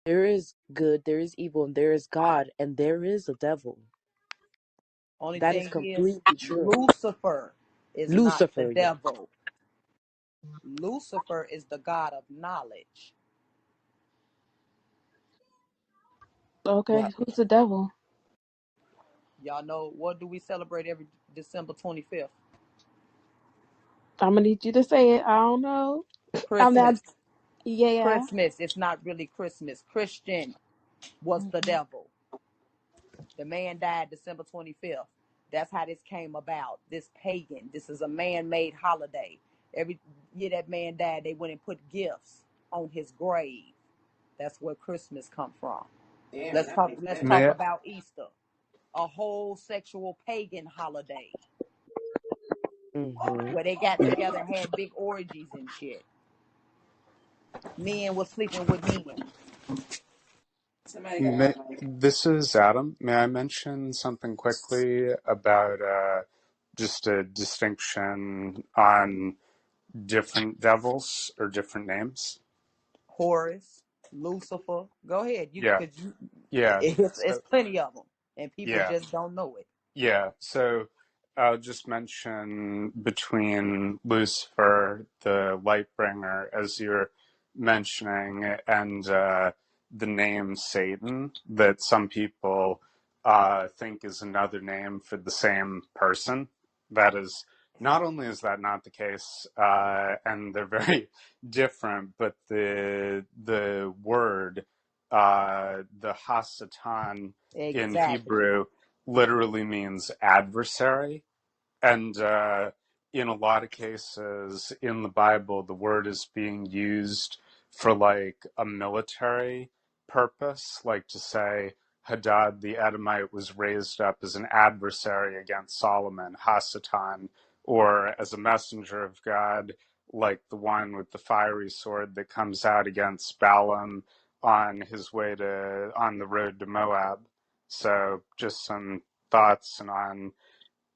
There is good, there is evil, and there is God, and there is a devil. Only That is thing is, completely true. Lucifer is not the Lucifer, yeah. devil. Lucifer is the god of knowledge. Okay, What? who's the devil? Y'all know, what do we celebrate every December 25th? I'm gonna need you to say it. I don't know. I'm not. Christmas. Yeah. Christmas. It's not really Christmas. Christian was the Mhm. devil. The man died December 25th. That's how this came about. This pagan. This is a man-made holiday. Every year that man died, they went and put gifts on his grave. That's where Christmas come from. Damn, Let's that talk. makes Let's sense. talk May about Easter, a whole sexual pagan holiday Mm-hmm. where they got together and had big orgies and shit. Men were sleeping with men. Somebody got my mic. this is Adam. May I mention something quickly about just a distinction on different devils or different names? Horus, Lucifer. Go ahead. You Yeah, could. yeah. It's So plenty of them, and people yeah, just don't know it. yeah. So I'll just mention between Lucifer, the light bringer, as you're mentioning, and the name Satan, that some people think is another name for the same person. That is, not only is that not the case, and they're very different, but the word, the Hasatan in Exactly. Hebrew, literally means adversary. And in a lot of cases in the Bible, the word is being used for like a military purpose, like to say Hadad the Edomite was raised up as an adversary against Solomon, Hasatan, or as a messenger of God, like the one with the fiery sword that comes out against Balaam on his way to on the road to Moab. So just some thoughts and on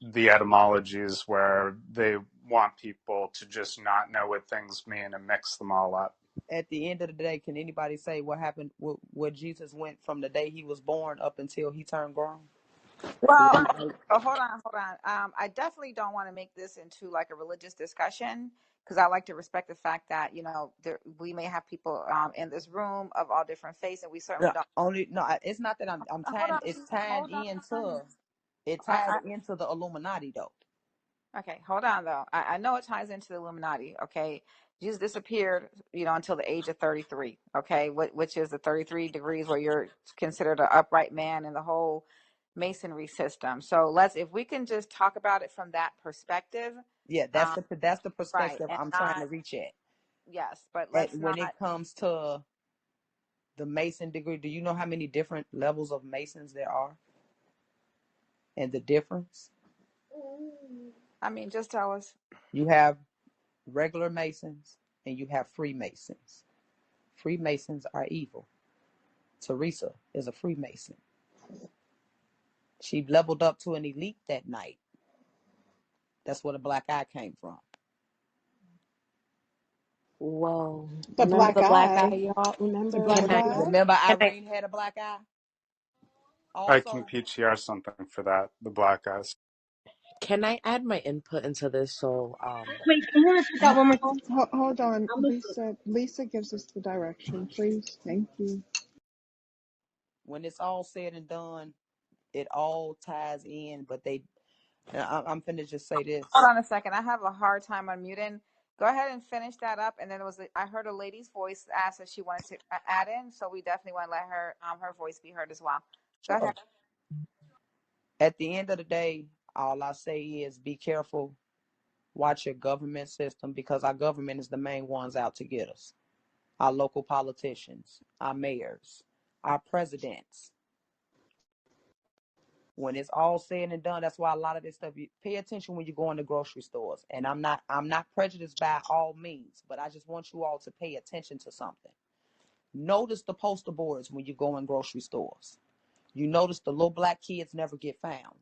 the etymologies where they want people to just not know what things mean and mix them all up. At the end of the day, can anybody say what happened? Where Jesus went from the day he was born up until he turned grown? Do Well, anybody? oh, hold on, hold on. I definitely don't want to make this into like a religious discussion because I like to respect the fact that we may have people in this room of all different faiths, and we certainly No, don't. only no. It's not that I'm Hold tying. on, It's tying hold on. into. It ties I, into the Illuminati though. Okay, hold on though. I know it ties into the Illuminati. Okay, Jesus disappeared, until the age of 33. Okay, which is the 33 degrees where you're considered an upright man in the whole masonry system. So if we can just talk about it from that perspective, Yeah, um, that's the right, perspective and I'm trying not to reach at. yes, but At let's when not. it comes to the Mason degree, do you know how many different levels of Masons there are, and the difference? I mean, just tell us. You have regular Masons and you have Freemasons. Freemasons are evil. Teresa is a Freemason. She leveled up to an elite that night. That's where the black eye came from. Well, The remember black the black eye, eye. y'all? The Remember? black Can I? eye. Remember Can I? Irene had a black eye? I can Also, PTR something for that, the black guys. Can I add my input into this? So, Wait, can you repeat that one more time? Hold on, I'm listening. Lisa gives us the direction, please. Thank you. when it's all said and done, it all ties in. But I'm finna just say this. Hold on a second. I have a hard time unmuting. Go ahead and finish that up. And then I heard a lady's voice ask that she wanted to add in, so we definitely want to let her voice be heard as well. Go ahead. Sure. At the end of the day, all I say is be careful. Watch your government system because our government is the main ones out to get us. Our local politicians, our mayors, our presidents. When it's all said and done, that's why a lot of this stuff, you pay attention when you go into grocery stores. And I'm not prejudiced by all means, but I just want you all to pay attention to something. Notice the poster boards when you go in grocery stores. You notice the little black kids never get found.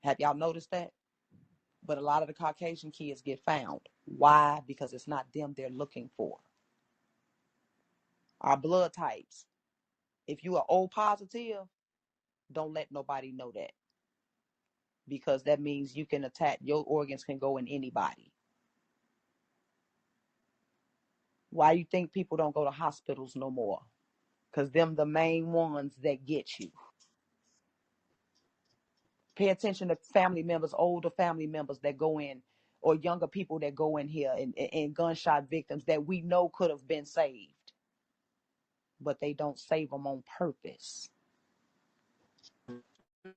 Have y'all noticed that? But a lot of the Caucasian kids get found. Why? Because it's not them they're looking for. our blood types. If you are O positive, don't let nobody know that, because that means you can attack, your organs can go in anybody. Why you think people don't go to hospitals no more? Because them the main ones that get you. Pay attention to family members, older family members that go in, or younger people that go in here, and gunshot victims that we know could have been saved, but they don't save them on purpose.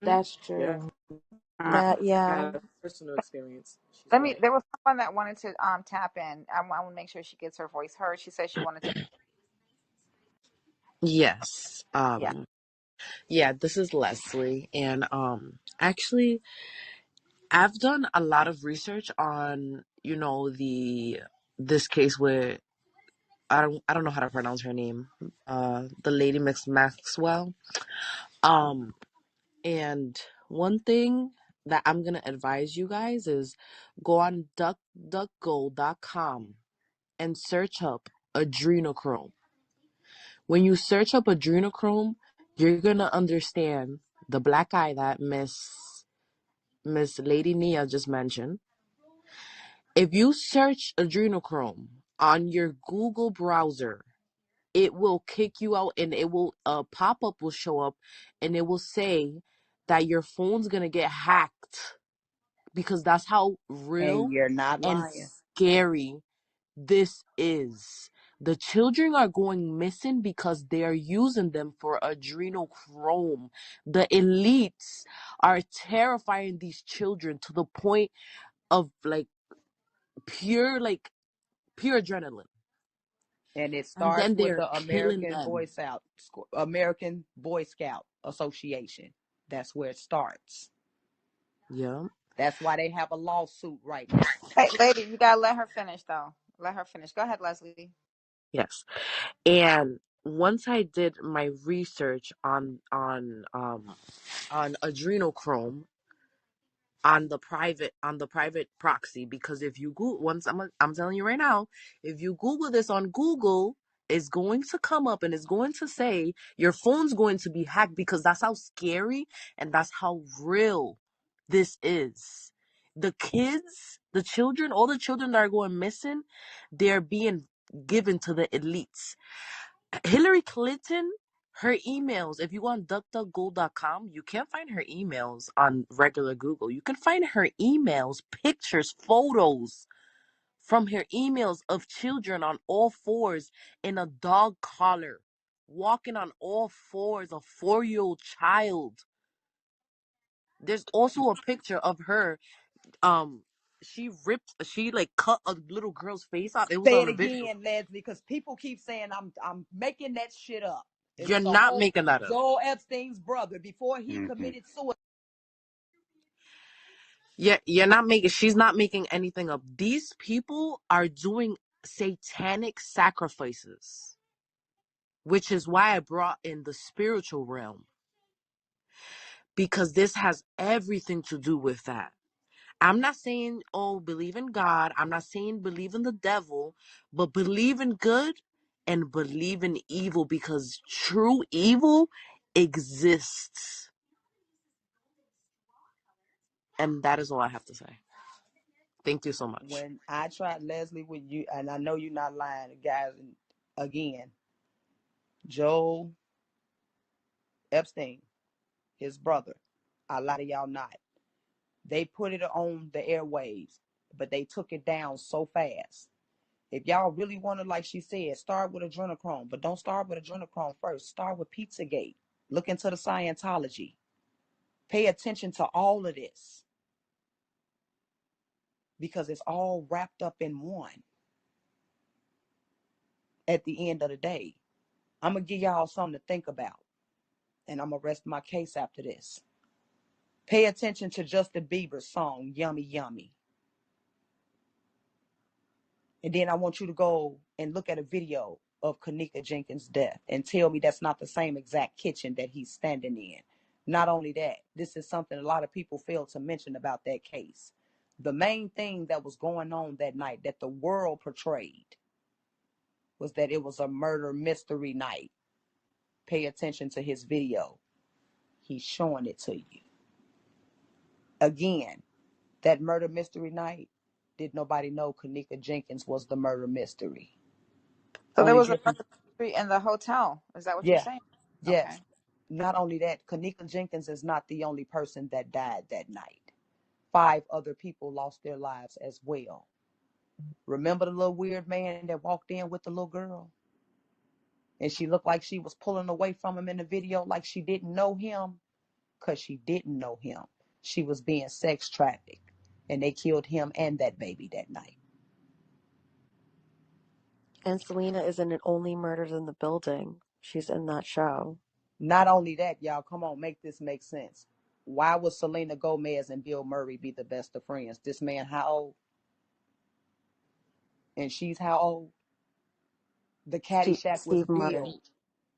That's Yeah, true. that, I yeah. had a personal experience. She's Let me. right. There was someone that wanted to tap in. I want to make sure she gets her voice heard. She said she wanted to. Yes. Yeah. Yeah, this is Leslie. And actually I've done a lot of research on, this case where I don't know how to pronounce her name. The lady Miss Maxwell. Um and one thing that I'm gonna advise you guys is go on duckduckgo.com and search up adrenochrome. When you search up adrenochrome, you're gonna understand the black eye that Miss Lady Nia just mentioned. If you search adrenochrome on your Google browser, it will kick you out, and it will pop-up will show up, and it will say that your phone's gonna get hacked, because that's how And real you're not and lying. scary this is. The children are going missing because they are using them for adrenochrome. The elites are terrifying these children to the point of pure like pure adrenaline. And it And starts then with they're the killing them. American Boy Scout Association. That's where it starts. Yeah. That's why they have a lawsuit right now. Hey, lady, you gotta let her finish though. Let her finish. Go ahead, Leslie. Yes. And once I did my research on adrenochrome, on the private proxy, because if you Google, I'm telling you right now, if you Google this on Google, it's going to come up and it's going to say your phone's going to be hacked, because that's how scary and that's how real this is. The children, all the children that are going missing, they're being given to the elites. Hillary Clinton, her emails, if you go on duckduckgo.com, you can't find her emails on regular Google. You can find her emails, pictures, photos from her emails of children on all fours in a dog collar, walking on all fours, a 4-year-old child. There's also a picture of her. Um, she like cut a little girl's face off. It was Say on it a video. again, Leslie, because people keep saying I'm making that shit up. It You're was a not whole making that up. Joel Epstein's brother before he Hmm. committed suicide. Yeah, she's not making anything up. These people are doing satanic sacrifices, which is why I brought in the spiritual realm, because this has everything to do with that. I'm not saying, oh, believe in God. I'm not saying believe in the devil, but believe in good and believe in evil, because true evil exists. And that is all I have to say. Thank you so much. When I tried, Leslie, with you, and I know you're not lying, guys. And again, Joel Epstein, his brother, a lot of y'all not. They put it on the airwaves, but they took it down so fast. If y'all really want to, like she said, start with adrenochrome, but don't start with adrenochrome first. Start with Pizzagate. Look into the Scientology. Pay attention to all of this, because it's all wrapped up in one at the end of the day. I'm going to give y'all something to think about, and I'm going to rest my case after this. Pay attention to Justin Bieber's song, Yummy Yummy. And then I want you to go and look at a video of Kanika Jenkins' death and tell me that's not the same exact kitchen that he's standing in. Not only that, this is something a lot of people fail to mention about that case. The main thing that was going on that night that the world portrayed was that it was a murder mystery night. Pay attention to his video. He's showing it to you. Again, that murder mystery night, did nobody know Kanika Jenkins was the murder mystery? So there Only was a difference. murder mystery in the hotel. Is that what you're Yeah, saying? Okay. yes. Not only that, Kanika Jenkins is not the only person that died that night. 5 other people lost their lives as well. Remember the little weird man that walked in with the little girl? And she looked like she was pulling away from him in the video like she didn't know him? Because she didn't know him. She was being sex trafficked. And they killed him and that baby that night. And Selena isn't only murdered in the building. She's in that show. Not only that, y'all, come on, make this make sense. Why would Selena Gomez and Bill Murray be the best of friends? This man how old? And she's how old? The Caddyshack was Steve Martin. built.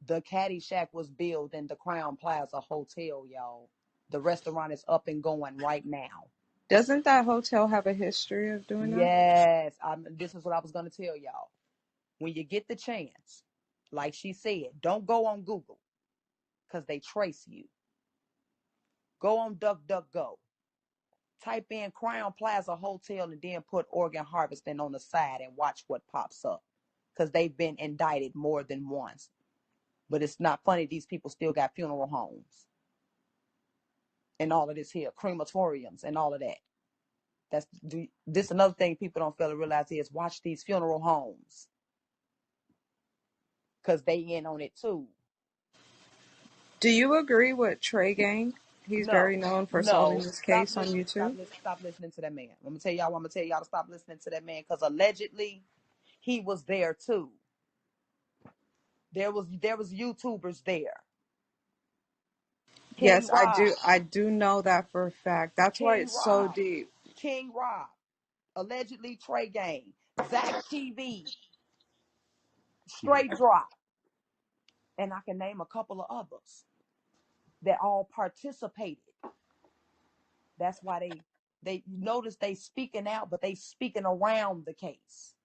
The Caddyshack was built in the Crown Plaza Hotel, y'all. The restaurant is up and going right now. Doesn't that hotel have a history of doing that? Yes, this is what I was going to tell y'all. When you get the chance, like she said, don't go on Google because they trace you. Go on DuckDuckGo. Type in Crown Plaza Hotel and then put organ harvesting on the side and watch what pops up because they've been indicted more than once. But it's not funny. These people still got funeral homes and all of this here, crematoriums and all of that. This another thing people don't fail to realize is watch these funeral homes because they in on it too. Do you agree with Trey Gang? He's very known for solving this case on YouTube. Stop listening to that man. I'm gonna tell y'all to stop listening to that man because allegedly he was there too. There was YouTubers there. King Yes, Rob. I do know that for a fact. That's why King it's so Rob. deep. King Rob. Allegedly Trey Gang. Zach TV. Straight Drop. And I can name a couple of others that all participated. That's why they notice they speaking out, but they speaking around the case.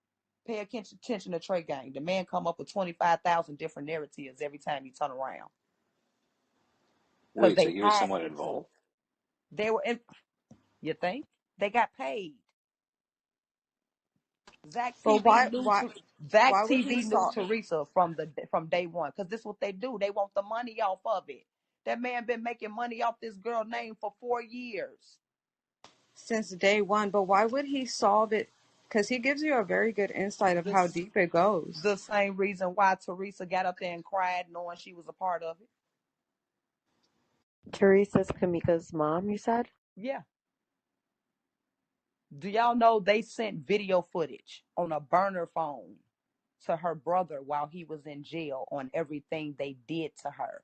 Pay attention to Trey Gang. The man come up with 25,000 different narratives every time he turn around. Because Wait, so they he was hiding somewhat it. involved? They were in, you think? They got paid. Zach But TV why would he knew solve? Teresa from day one. Because this is what they do. They want the money off of it. That man been making money off this girl name for 4 years. Since day one, but why would he solve it? Because he gives you a very good insight of how deep it goes. The same reason why Teresa got up there and cried knowing she was a part of it. Teresa's Kamika's mom, you said? Yeah. Do y'all know they sent video footage on a burner phone to her brother while he was in jail on everything they did to her?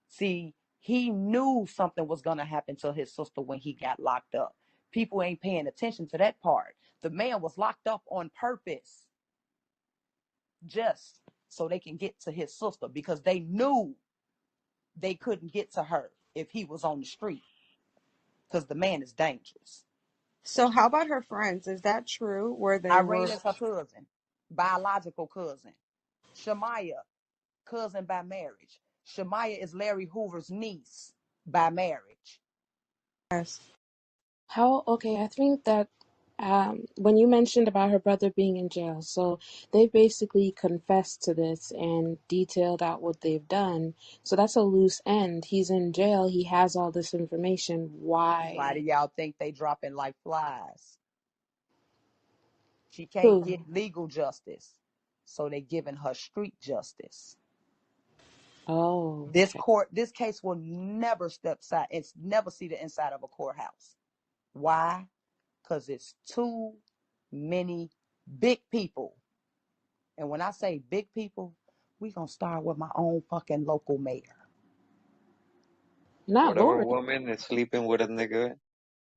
See, he knew something was going to happen to his sister when he got locked up. People ain't paying attention to that part. The man was locked up on purpose just so they can get to his sister because they knew they couldn't get to her if he was on the street because the man is dangerous. So how about her friends? Is that true? Where they were? Irene is her cousin, biological cousin. Shamaya, cousin by marriage. Shamaya is Larry Hoover's niece by marriage. Yes. Okay, I think that when you mentioned about her brother being in jail, so they basically confessed to this and detailed out what they've done. So that's a loose end. He's in jail. He has all this information. Why do Why? y'all think they dropping like flies? She can't Who? get legal justice, so they giving her street justice. Oh, This okay. case will never step side. It's never see the inside of a courthouse. Why? Because it's too many big people. And when I say big people, we gonna start with my own fucking local mayor. Not Whatever Lori. woman is sleeping with a nigga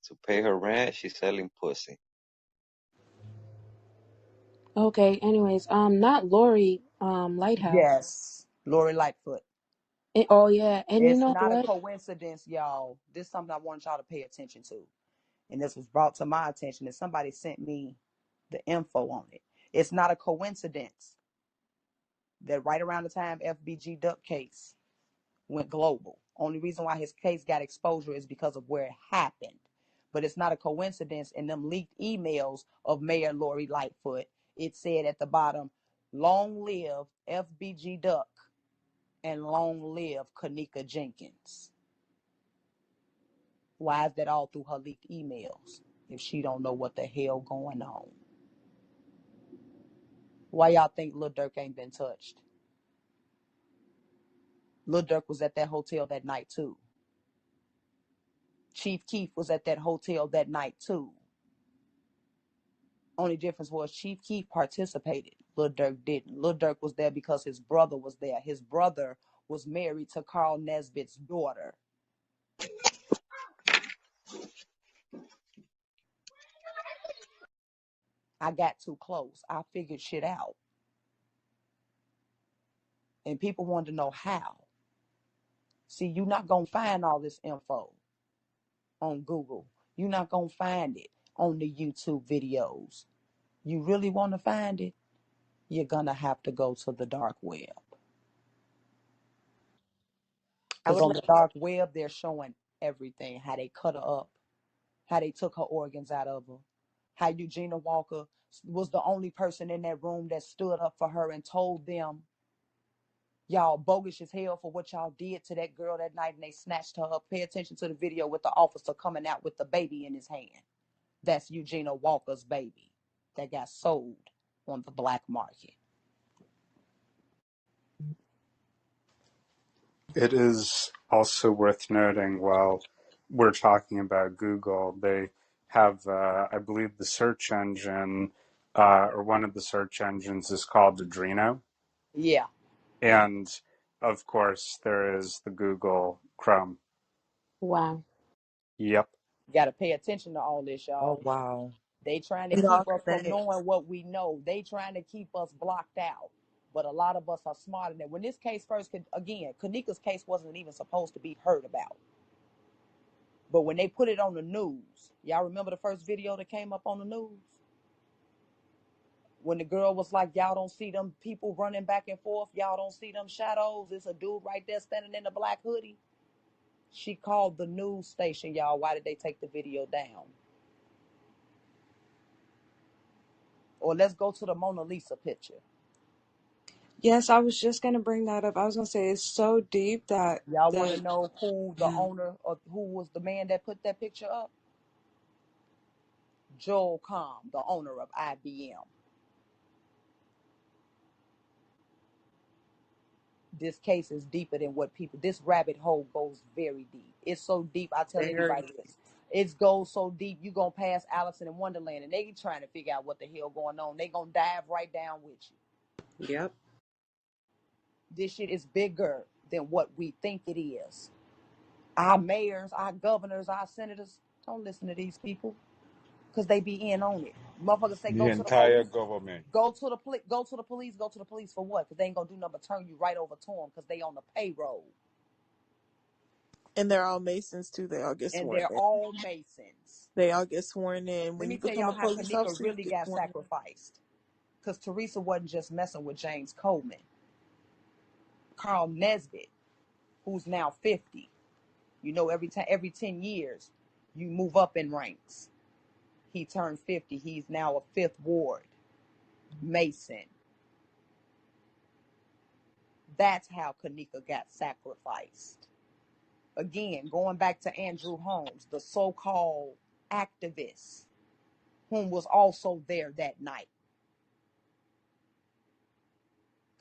to pay her rent, she's selling pussy. Okay, anyways, not Lori, Lighthouse. Yes, Lori Lightfoot. Oh yeah, and you It's know not a what? coincidence, y'all. This is something I want y'all to pay attention to. And this was brought to my attention and somebody sent me the info on it. It's not a coincidence that right around the time FBG Duck case went global, only reason why his case got exposure is because of where it happened. But it's not a coincidence in them leaked emails of Mayor Lori Lightfoot. It said at the bottom, long live FBG Duck and long live Kanika Jenkins. Why is that all through her leaked emails if she don't know what the hell going on? Why y'all think Lil Durk ain't been touched? Lil Durk was at that hotel that night too. Chief Keef was at that hotel that night too. Only difference was Chief Keef participated. Lil Durk didn't. Lil Durk was there because his brother was there. His brother was married to Carl Nesbitt's daughter. I got too close. I figured shit out. And people wanted to know how. See, you're not going to find all this info on Google. You're not going to find it on the YouTube videos. You really want to find it? You're going to have to go to the dark web. I Because would on like. the dark web, they're showing everything. How they cut her up. How they took her organs out of her. How Eugenia Walker was the only person in that room that stood up for her and told them, y'all bogus as hell for what y'all did to that girl that night, and they snatched her up. Pay attention to the video with the officer coming out with the baby in his hand. That's Eugenia Walker's baby that got sold on the black market. It is also worth noting, while we're talking about Google, they have, I believe, the search engine, or one of the search engines is called Adreno. Yeah. And of course, there is the Google Chrome. Wow. Yep. You got to pay attention to all this, Oh, y'all. wow. They trying to It all keep us from connects. knowing what we know. They trying to keep us blocked out. But a lot of us are smarter than. When this case first, again, Kanika's case wasn't even supposed to be heard about. But when they put it on the news, y'all remember the first video that came up on the news? When the girl was like, y'all don't see them people running back and forth. Y'all don't see them shadows. It's a dude right there standing in the black hoodie. She called the news station, y'all. Why did they take the video down? Or let's go to the Mona Lisa picture. Yes, I was just going to bring that up. I was going to say it's so deep that Y'all want to the know who the owner or who was the man that put that picture up? Joel Comm, the owner of IBM. This case is deeper than what people, this rabbit hole goes very deep. It's so deep, I tell Very. anybody this. It goes so deep, you going to pass Alice in Wonderland and they trying to figure out what the hell going on. They going to dive right down with you. Yep. This shit is bigger than what we think it is. Our mayors, our governors, our senators, don't listen to these people because they be in on it. Motherfuckers say The go to the entire police. government. Go to the police. Go to the police. Go to the police for what? Because they ain't gonna do nothing but turn you right over to them because they on the payroll And they're all Masons too. They all get and sworn they're in. all Masons. They all get sworn in. Let When me you tell become y'all a how police Kanika officer, you really get got sworn in. sacrificed. Because Teresa wasn't just messing with James Coleman. Carl Nesbitt, who's now 50. You know, every 10 years, you move up in ranks. He turned 50. He's now a Fifth Ward Mason. That's how Kanika got sacrificed. Again, going back to Andrew Holmes, the so-called activist, whom was also there that night.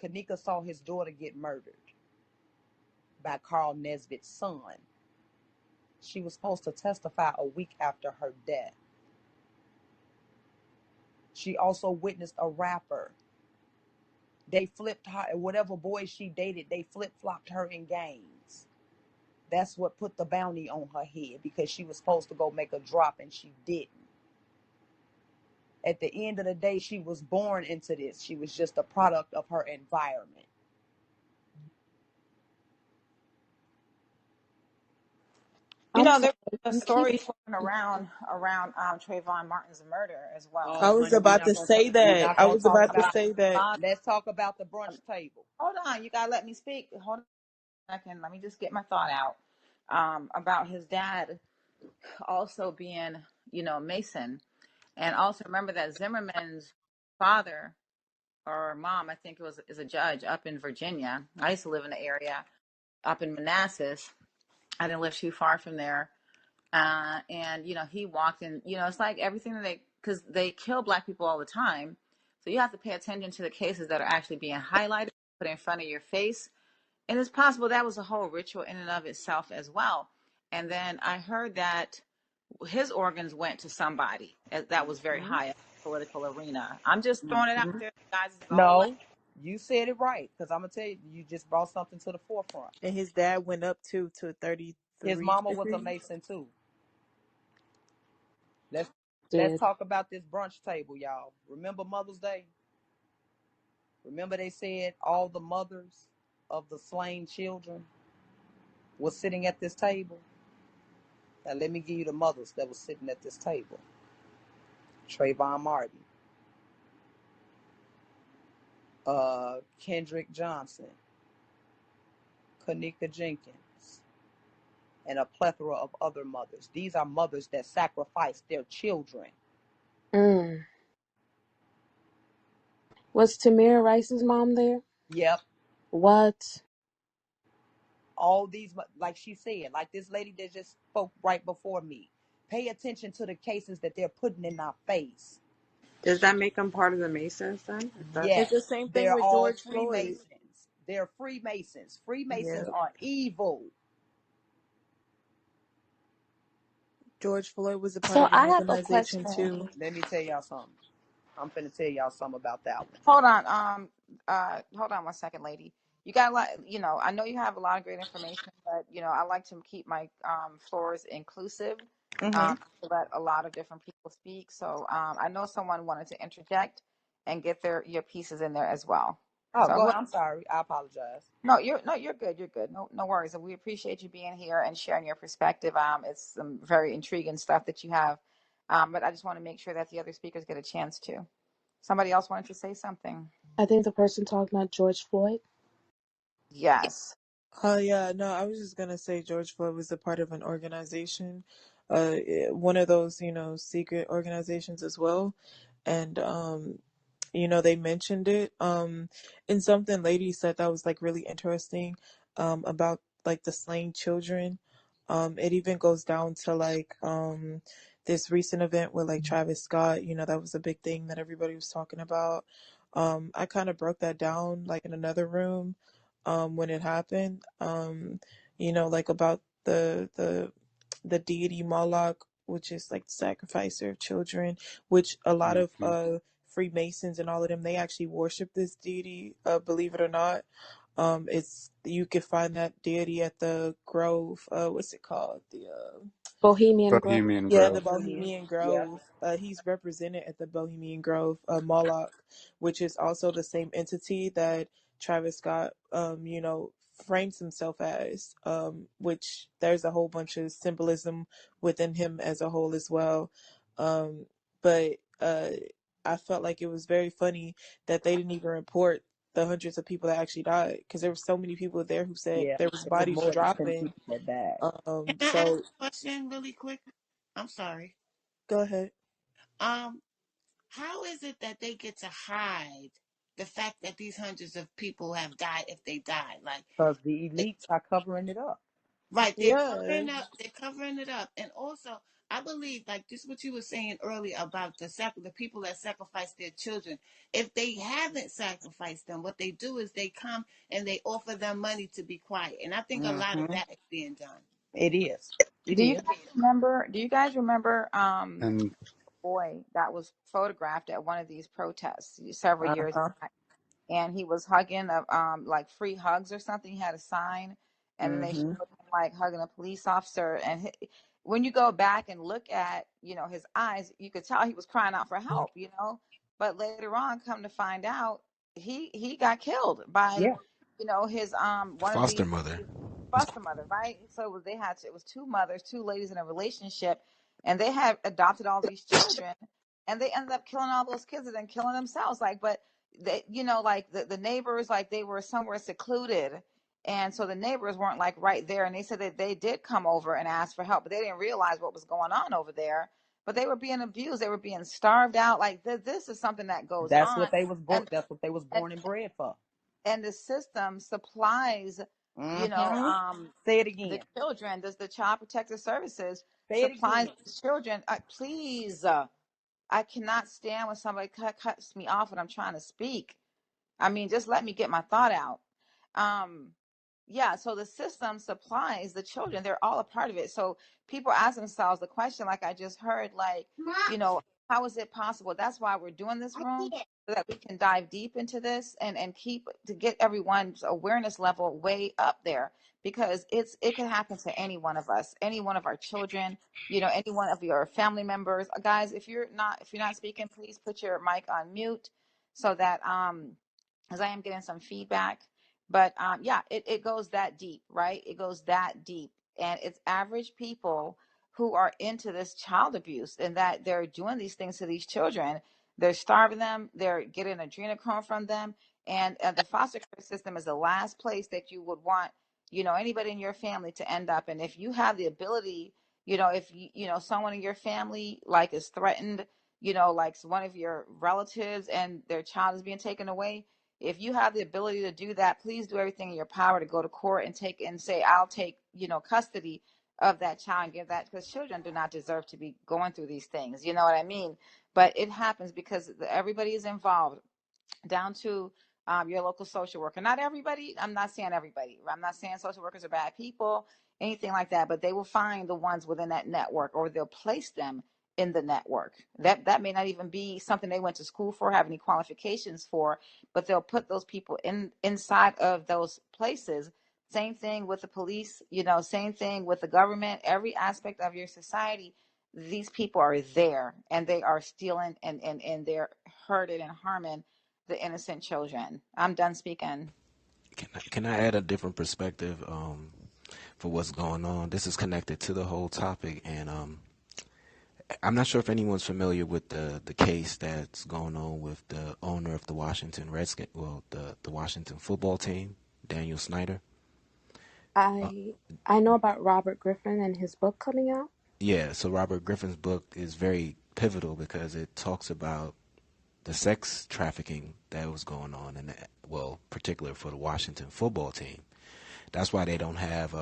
Kanika saw his daughter get murdered by Carl Nesbitt's son. She was supposed to testify a week after her death. She also witnessed a rapper. They flipped her, whatever boy she dated, they flip-flopped her in games. That's what put the bounty on her head because she was supposed to go make a drop and she didn't. At the end of the day, she was born into this. She was just a product of her environment. You I'm know, sorry. there was a You keep. story floating around Trayvon Martin's murder as well. I Oh, was honey, about to say we that. not I gonna was talk about to about. say that. Let's talk about the brunch table. Hold on, you gotta let me speak. Hold on a second. Let me just get my thought out. About his dad also being, Mason, and also remember that Zimmerman's father or mom, I think it was, is a judge up in Virginia. I used to live in the area up in Manassas. I didn't live too far from there. And he walked in. It's like everything that because they kill black people all the time, so you have to pay attention to the cases that are actually being highlighted, put in front of your face, and it's possible that was a whole ritual in and of itself as well. And then I heard that his organs went to somebody that was very Mhm. high up in the political arena. I'm just throwing it out Hmm. there, guys. It's all like, No, you said it right. Because I'm gonna tell you, you just brought something to the forefront. And his dad went up to His 33 mama was a degrees. Mason too. Let's let's Did. talk about this brunch table, y'all. Remember Mother's Day? Remember they said all the mothers of the slain children was sitting at this table. Now let me give you the mothers that was sitting at this table. Trayvon Martin, Kendrick Johnson, Kanika Jenkins, and a plethora of other mothers. These are mothers that sacrificed their children. Mm. Was Tamir Rice's mom there? Yep. What? All these, like she said, like this lady that just spoke right before me. Pay attention to the cases that they're putting in our face. Does that make them part of the Masons then? If that's It's Yes, the same thing they're with all George Floyd. Freemasons. They're Freemasons. Yeah. Freemasons are evil. George Floyd was a part So of an I have a organization question. too. Let me tell y'all something. I'm finna tell y'all something about that one. hold on, hold on one second, lady. You got a lot, I know you have a lot of great information, but I like to keep my floors inclusive, Mm-hmm. to let a lot of different people speak. So I know someone wanted to interject and get your pieces in there as well. Oh, So go ahead. I'm sorry. I apologize. you're good. You're good. No worries. And we appreciate you being here and sharing your perspective. It's some very intriguing stuff that you have. But I just want to make sure that the other speakers get a chance to. Somebody else wanted to say something. I think the person talking about George Floyd. Yes. Oh yeah, no, I was just gonna say George Floyd was a part of an organization, one of those, secret organizations as well. And they mentioned it. And something lady said that was like really interesting, about like the slain children. It even goes down to like this recent event with like Travis Scott, that was a big thing that everybody was talking about. I kind of broke that down like in another room when it happened. Like about the deity Moloch, which is like the sacrificer of children, which a lot of Mhm. Freemasons and all of them, they actually worship this deity, believe it or not. It's you can find that deity at the Grove. What's it called? Bohemian Grove. Bohemian Yeah, the Grove. Bohemian. Bohemian Yeah. Grove. He's represented at the Bohemian Grove, Moloch, which is also the same entity that Travis Scott, frames himself as, which there's a whole bunch of symbolism within him as a whole as well. But I felt like it was very funny that they didn't even report the hundreds of people that actually died, because there were so many people there who said Yeah. there was It was bodies more than 10 dropping. people that died. Can I ask So a question really quick? I'm sorry. go ahead. Um, how is it that they get to hide the fact that these hundreds of people have died if they died? Like, Because the elites are covering it up. right, Yeah. they're covering it up. And also, I believe, like this what you were saying earlier about the people that sacrifice their children. If they haven't sacrificed them, what they do is they come and they offer them money to be quiet. And I think a lot of Mm-hmm. that is being done. It is. It Do you is. guys remember? Do you guys remember And a boy that was photographed at one of these protests several years Uh-huh. back, and he was hugging a like free hugs or something. He had a sign, and then they Mm-hmm. showed him like hugging a police officer. And when you go back and look at his eyes, you could tell he was crying out for help. But later on, come to find out, he got killed by Yeah. his one of Foster these mother. foster mother, right? So it was two mothers, two ladies in a relationship, and they had adopted all these children, and they ended up killing all those kids and then killing themselves. Like, but they, like the neighbors, like they were somewhere secluded, and so the neighbors weren't like right there, and they said that they did come over and ask for help, but they didn't realize what was going on over there. But they were being abused, they were being starved out. Like this is something that goes That's on, what they was born. and That's what they was and born and bred for. and the system supplies, Mm-hmm. Say it the again. children. Does the Child Protective Services Say it supplies again. the children? Please, I cannot stand when somebody cuts me off when I'm trying to speak. I mean, just let me get my thought out. Um, yeah, so the system supplies the children. They're all a part of it. So people ask themselves the question, like I just heard, like, you know, how is it possible? That's why we're doing this room, so that we can dive deep into this and keep to get everyone's awareness level way up there, because it could happen to any one of us, any one of our children, any one of your family members. Guys, if you're not speaking, please put your mic on mute so that as I am getting some feedback. But yeah, it goes that deep, right? It goes that deep. And it's average people who are into this child abuse, and that they're doing these things to these children. They're starving them, they're getting adrenochrome from them. And the foster care system is the last place that you would want, anybody in your family to end up. And if you have the ability, if someone in your family like is threatened, like one of your relatives and their child is being taken away, if you have the ability to do that, please do everything in your power to go to court and say, I'll take, custody of that child and give that, because children do not deserve to be going through these things. You know what I mean? But it happens because everybody is involved, down to your local social worker. Not everybody. I'm not saying everybody. I'm not saying social workers are bad people, anything like that. But they will find the ones within that network, or they'll place them in the network. That may not even be something they went to school for, have any qualifications for, but they'll put those people inside of those places. Same thing with the police. Same thing with the government. Every aspect of your society, these people are there, and they are stealing and they're hurting and harming the innocent children. I'm done speaking. Can I add a different perspective for what's going on? This is connected to the whole topic, and I'm not sure if anyone's familiar with the case that's going on with the owner of the Washington Redskins, well, the Washington football team, Daniel Snyder. I know about Robert Griffin and his book coming out. Yeah, so Robert Griffin's book is very pivotal because it talks about the sex trafficking that was going on, and particular for the Washington football team. That's why they don't have.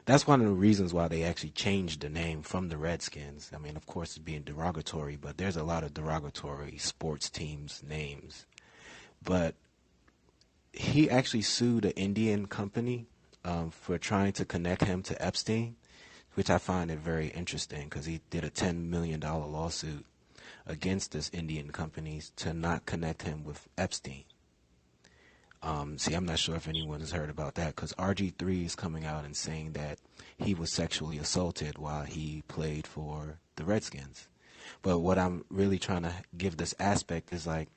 That's one of the reasons why they actually changed the name from the Redskins. I mean, of course, it's being derogatory, but there's a lot of derogatory sports teams' names. But he actually sued an Indian company for trying to connect him to Epstein, which I find it very interesting because he did a $10 million lawsuit against this Indian companies to not connect him with Epstein. See, I'm not sure if anyone has heard about that because RG3 is coming out and saying that he was sexually assaulted while he played for the Redskins. But what I'm really trying to give this aspect is like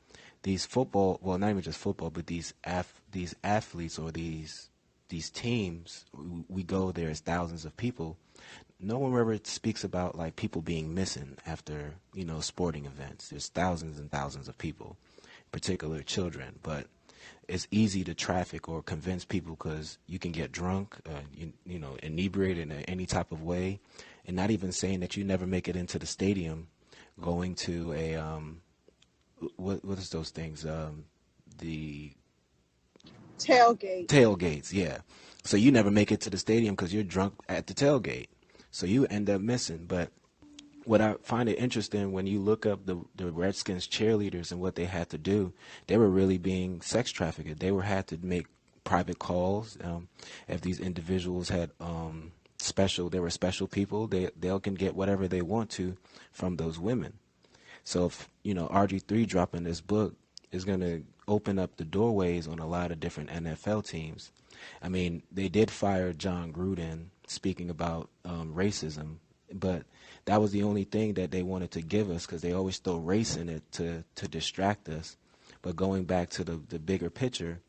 these football, well, not even just football, but these athletes or these teams, we go there as thousands of people. No one ever speaks about like people being missing after, sporting events. There's thousands and thousands of people, particular children, but it's easy to traffic or convince people because you can get drunk, inebriated in any type of way, and not even saying that you never make it into the stadium, going to a what is those things? The Tailgate. tailgates, yeah. So you never make it to the stadium because you're drunk at the tailgate, so you end up missing. But what I find it interesting when you look up the Redskins cheerleaders and what they had to do, they were really being sex trafficked. They had to make private calls. If these individuals had they were special people, they can get whatever they want to from those women. So if RG3 dropping this book is going to open up the doorways on a lot of different NFL teams. I mean, they did fire John Gruden speaking about racism, but that was the only thing that they wanted to give us because they always throw race in it to distract us. But going back to the bigger picture,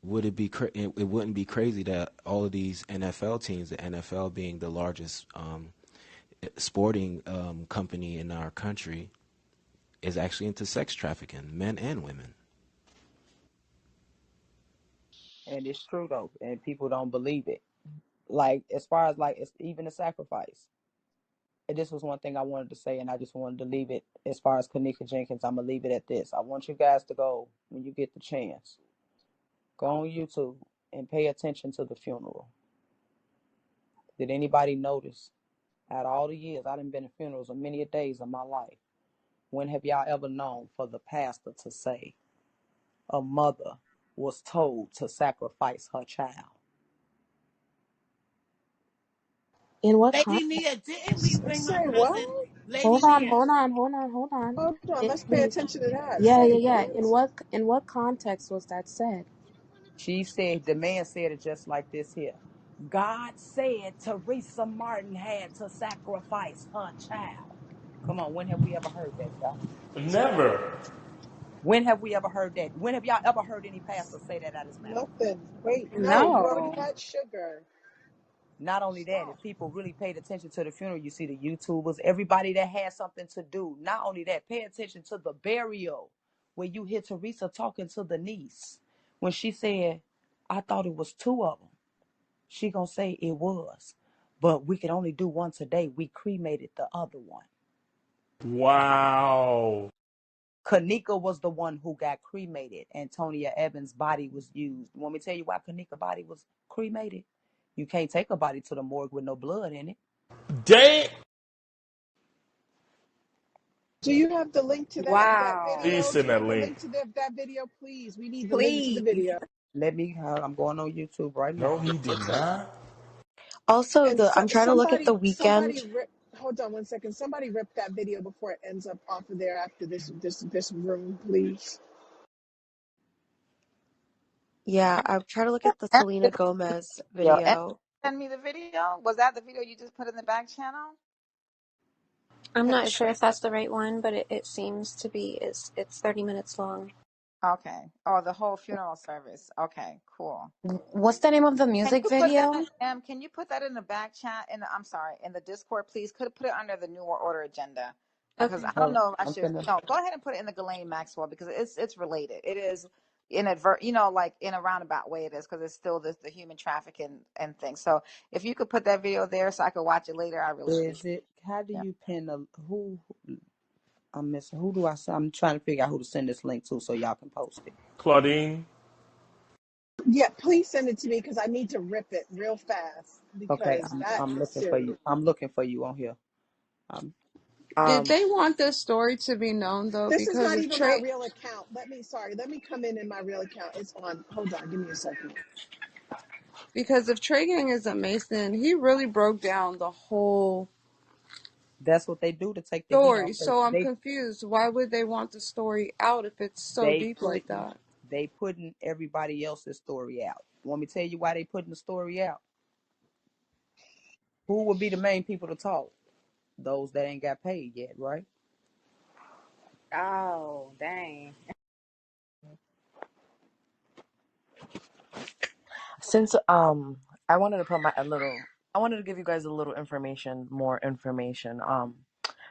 would it be it wouldn't be crazy that all of these NFL teams, the NFL being the largest sporting company in our country, is actually into sex trafficking, men and women. And it's true though, and people don't believe it. Like as far as like it's even a sacrifice. And this was one thing I wanted to say, and I just wanted to leave it as far as Kanika Jenkins. I'm gonna leave it at this. I want you guys to go when you get the chance. Go on YouTube and pay attention to the funeral. Did anybody notice? Out of all the years I done been in funerals of many a days of my life, when have y'all ever known for the pastor to say a mother was told to sacrifice her child? In what Lady context? Nia, didn't we bring Say her what? cousin? Lady Hold on, Nia, hold on, hold on, hold on. Hold on, let's pay In, attention to that. yeah, Say yeah, yeah. what? In what context was that said? She said, the man said it just like this here. God said Teresa Martin had to sacrifice her child. Come on, when have we ever heard that, y'all? Never. When have we ever heard that? When have y'all ever heard any pastor say that out of his mouth? Nothing. Wait, no, you already No. had sugar. Not only that, Stop. if people really paid attention to the funeral, you see the YouTubers, everybody that had something to do. Not only that, pay attention to the burial where you hear Teresa talking to the niece. When she said, I thought it was two of them. She gonna say it was. But we could only do one today. We cremated the other one. Wow. Kanika was the one who got cremated. Antonia Evans' body was used. Want me to tell you why Kanika's body was cremated? You can't take a body to the morgue with no blood in it. Damn. Do you have the link to that Wow. Please video? Do send you that have the link. link to that video, please? We need the link to the Please. video. Let me, I'm going on YouTube right No, now. he did not. Also, And I'm trying to look at the somebody weekend. rip. Hold on one second. Somebody rip that video before it ends up off of there after this room, please. Yeah, I'm trying to look at the Selena Gomez Yo, and video. send me the video. Was that the video you just put in the back channel? I'm not Cause sure if that's the right one, but it seems to be. It's 30 minutes long. okay. Oh, the whole funeral service. Okay, cool. What's the name of the Can music you put that? video? Can you put that in the back chat? I'm sorry, in the Discord, please. Could put it under the New World Order agenda, because Okay. I don't know if I I'm should. finna. No, go ahead and put it in the Ghislaine Maxwell because it's related. It is like in a roundabout way. It is because it's still the human trafficking and things. So if you could put that video there so I could watch it later, I really Is appreciate it? How do it. you pin a who? I'm missing. Who do I send? I'm trying to figure out who to send this link to so y'all can post it. Claudine. Yeah, please send it to me because I need to rip it real fast Okay, because I'm that I'm is looking for serious. you. I'm looking for you on here. Um, Did um they want this story to be known though? This is Because not if even my Trey, real account. Let me come in my real account. It's on. Hold on, give me a second. because if Trey Gang is a Mason, he really broke down the whole that's what they do to take the heat off. story. So I'm They confused. Why would they want the story out if it's so they deep like putting that? they putting everybody else's story out. Want me to tell you why they putting the story out? Who would be the main people to talk? Those that ain't got paid yet, right? Oh, dang. Since I wanted to put I wanted to give you guys a little information, more information.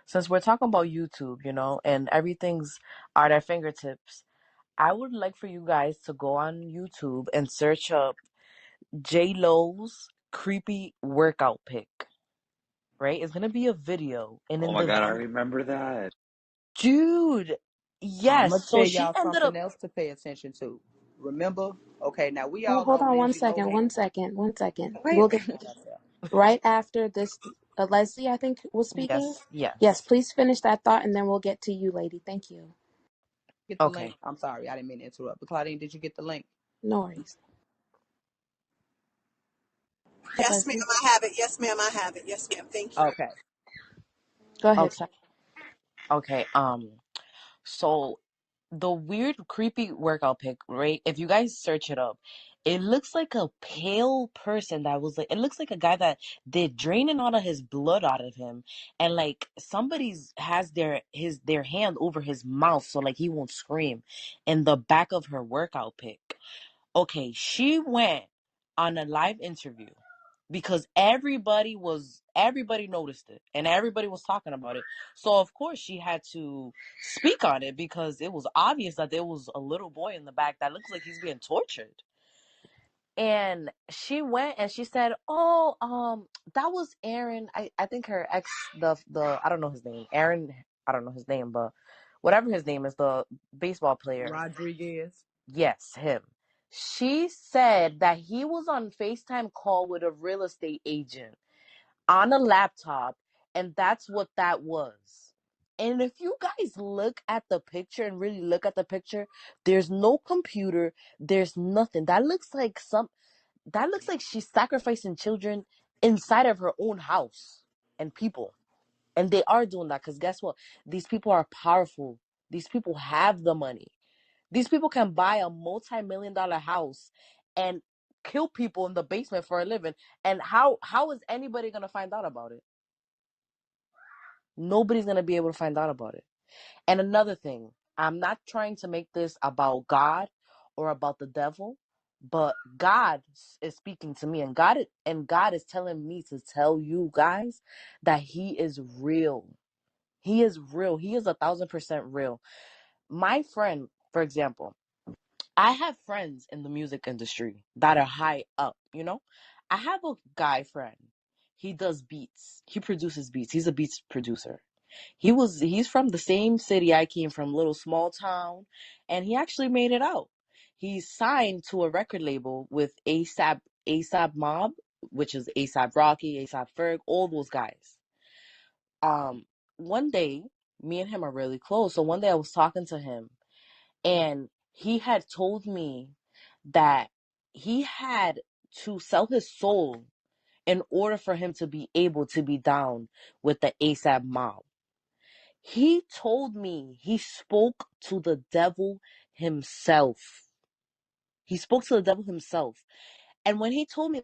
Since we're talking about YouTube, and everything's at our fingertips, I would like for you guys to go on YouTube and search up J Lo's creepy workout pic. Right? It's gonna be a video, and Oh in my the God, I remember that. dude, I'm yes. gonna So tell she y'all ended something up. else to pay attention to. Remember? Okay, now we Oh, all hold know on one Lindsay second, Lohan. one second, one second. Wait, We'll get right after this. Leslie, I think, was speaking. Yes, yes. Yes, please finish that thought, and then we'll get to you, lady. Thank you. Get the link. Okay. I'm sorry, I didn't mean to interrupt. But Claudine, did you get the link? No worries. Go ahead, Yes, ma'am, Leslie. I have it. Yes, ma'am, I have it. Yes, ma'am. Thank you. Okay. Go ahead, Okay. sorry. Okay. So the weird, creepy workout pic, right? If you guys search it up, it looks like a pale person that was like, it looks like a guy that they're draining all of his blood out of him, and like somebody's has their hand over his mouth so like he won't scream in the back of her workout pic. Okay, she went on a live interview because everybody noticed it and everybody was talking about it. So of course she had to speak on it because it was obvious that there was a little boy in the back that looks like he's being tortured. And she went and she said, "Oh, that was Aaron. I think her ex, the I don't know his name. Aaron, I don't know his name, but whatever his name is, the baseball player. Rodriguez. Yes, him." She said that he was on FaceTime call with a real estate agent on a laptop, and that's what that was. And if you guys look at the picture and really look at the picture, there's no computer, there's nothing. That looks like she's sacrificing children inside of her own house and people. And they are doing that because guess what? These people are powerful. These people have the money. These people can buy a multi-million-dollar house and kill people in the basement for a living. And how is anybody gonna find out about it? Nobody's gonna be able to find out about it. And another thing, I'm not trying to make this about God or about the devil, but God is speaking to me, and God is telling me to tell you guys that He is real. He is real. He is 1,000% real. My friend, for example, I have friends in the music industry that are high up, you know? I have a guy friend. He does beats. He produces beats. He's a beats producer. He's from the same city I came from, little small town, and he actually made it out. He's signed to a record label with ASAP Mob, which is ASAP Rocky, ASAP Ferg, all those guys. Um, one day, me and him are really close. So one day I was talking to him, and he had told me that he had to sell his soul in order for him to be able to be down with the ASAP Mob. He told me he spoke to the devil himself. He spoke to the devil himself. And when he told me